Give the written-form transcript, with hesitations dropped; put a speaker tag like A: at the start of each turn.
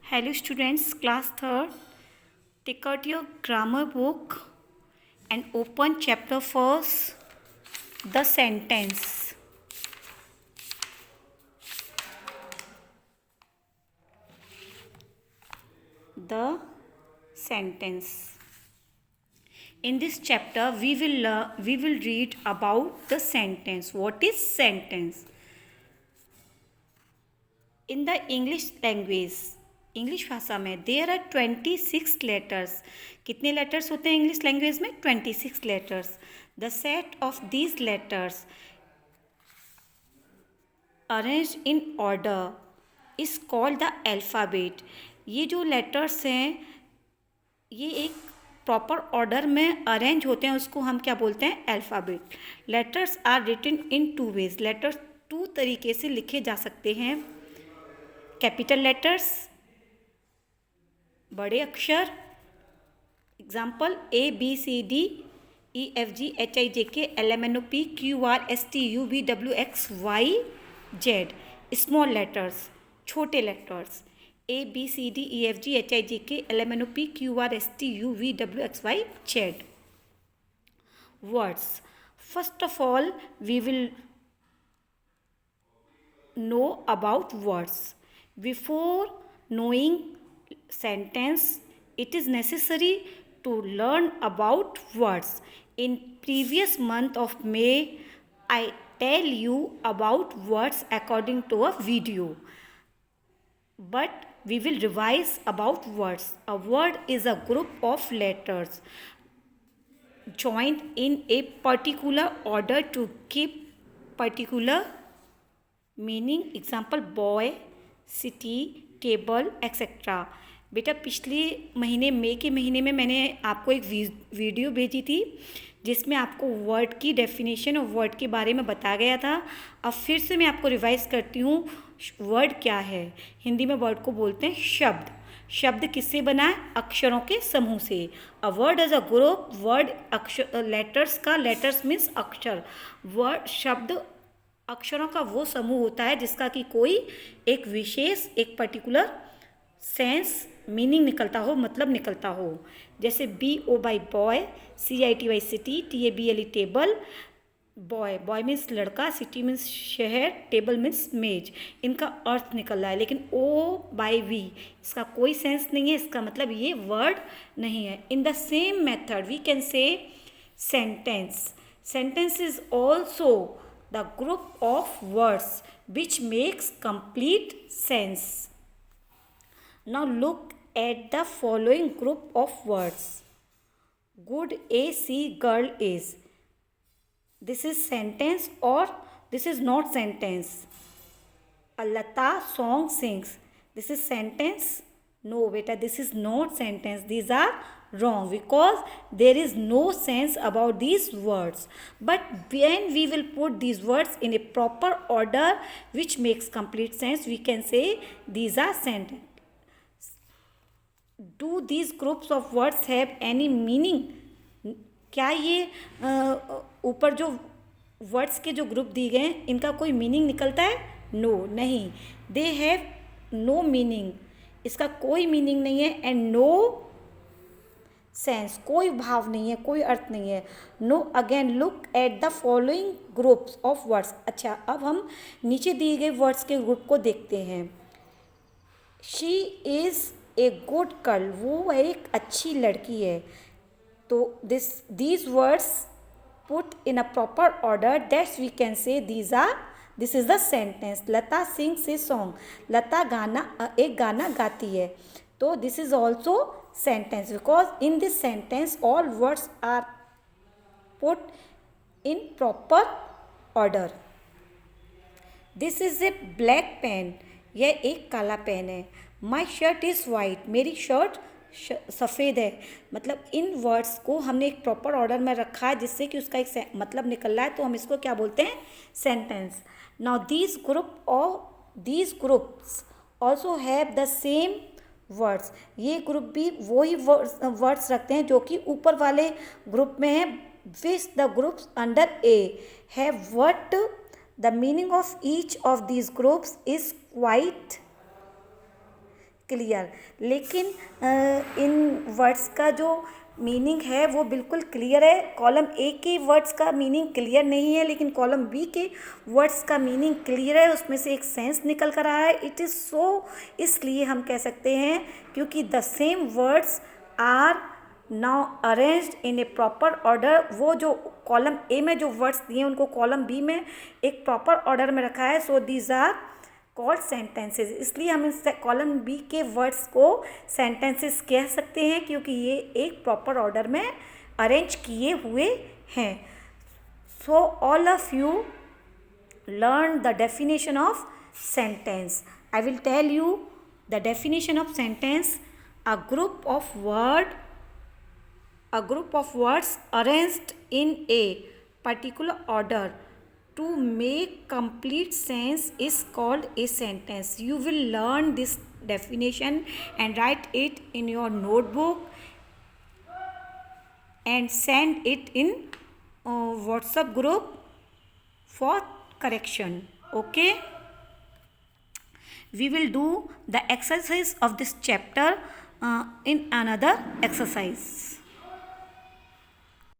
A: Hello students, class 3rd. Take out your grammar book and open chapter 1st, the sentence. The sentence. In this chapter, we will read about the sentence. What is sentence? In the English language, English भाषा में there are 26 letters. कितने letters होते हैं English language में? 26 letters. The set of these letters arrange in order is called the alphabet. ये जो letters हैं ये एक प्रॉपर ऑर्डर में अरेंज होते हैं, उसको हम क्या बोलते हैं? Alphabet. Letters are written in 2 ways. Letters 2 तरीके से लिखे जा सकते हैं. कैपिटल लेटर्स, बड़े अक्षर, example ABCD EFG HIJK LMNOP QRST UVWXYZ. Small letters, छोटे letters, ABCD EFG HIJK LMNOP QRST UVWXYZ. Words. First of all, we will know about words. Before knowing sentence, it is necessary to learn about words. In previous month of May, I tell you about words according to a video, but we will revise about words. A word is a group of letters joined in a particular order to keep particular meaning. Example, boy, city, table etcetera. बेटा पिछले महीने मई के महीने में मैंने आपको एक video भेजी थी जिसमें आपको वर्ड की डेफिनेशन और वर्ड के बारे में बताया गया था. अब फिर से मैं आपको रिवाइज करती हूँ. वर्ड क्या है? हिंदी में वर्ड को बोलते हैं शब्द. शब्द किससे बना है? अक्षरों के समूह से. A word as a group. Word अक्षर लेटर्स का, लेटर्स मीन्स अक्षर. वर्ड शब्द अक्षरों का वो समूह होता है जिसका कि कोई एक विशेष, एक पर्टिकुलर सेंस, मीनिंग निकलता हो, मतलब निकलता हो. जैसे BO by boy, CIT by city, TABLE table. Boy, boy means लड़का, सिटी मीन्स शहर, टेबल मीन्स मेज. इनका अर्थ निकल रहा है. लेकिन O बाई V इसका कोई सेंस नहीं है, इसका मतलब ये वर्ड नहीं है. In the same method we can say sentence. Sentence is also the group of words which makes complete sense. Now look at the following group of words. Good AC girl is. This is sentence or this is not sentence. A Lata song sings. This is sentence? No beta, this is not sentence. These are wrong because there is no sense about these words. But when we will put these words in a proper order which makes complete sense, we can say these are sentence. Do these groups of words have any meaning? क्या ये ऊपर जो words के जो group दिए गए हैं इनका कोई मीनिंग निकलता है? नो, नहीं. They have no meaning. इसका कोई मीनिंग नहीं है. एंड नो सेंस, कोई भाव नहीं है, कोई अर्थ नहीं है. No. Again look at the following groups of words. अच्छा, अब हम नीचे दिए गए वर्ड्स के ग्रुप को देखते हैं. She is a good girl. वो एक अच्छी लड़की है. तो these words put in a proper order, that's we can say this is the sentence. Lata sings a song. लता एक गाना गाती है. तो this is also sentence because in this sentence all words are put in proper order. This is a black pen. यह एक काला pen है. My shirt is white. मेरी शर्ट सफ़ेद है. मतलब इन वर्ड्स को हमने एक प्रॉपर ऑर्डर में रखा है जिससे कि उसका एक मतलब निकल रहा है, तो हम इसको क्या बोलते हैं? Sentence. Now these groups also have the same words. ये ग्रुप भी वही वर्ड्स रखते हैं जो कि ऊपर वाले ग्रुप में है. Which the groups under A have what the meaning of each of these groups is quite clear, लेकिन इन वर्ड्स का जो मीनिंग है वो बिल्कुल क्लियर है। कॉलम ए के वर्ड्स का मीनिंग क्लियर नहीं है, लेकिन कॉलम बी के वर्ड्स का मीनिंग क्लियर है, उसमें से एक सेंस निकल कर आया है। इट इज़ सो, इसलिए हम कह सकते हैं क्योंकि the same words are now arranged in a proper order. वो जो कॉलम ए में जो वर्ड्स दिए हैं उनको कॉलम बी में एक प्रॉपर ऑर्डर में रखा है। So these are called sentences, इसलिए हम इस कॉलम बी के वर्ड्स को सेंटेंसेस कह सकते हैं क्योंकि ये एक प्रॉपर ऑर्डर में अरेंज किए हुए हैं। So all of you learn the definition of sentence. I will tell you the definition of sentence. A group of words arranged in a particular order to make complete sense is called a sentence. You will learn this definition and write it in your notebook and send it in WhatsApp group for correction. Okay, we will do the exercise of this chapter in another exercise.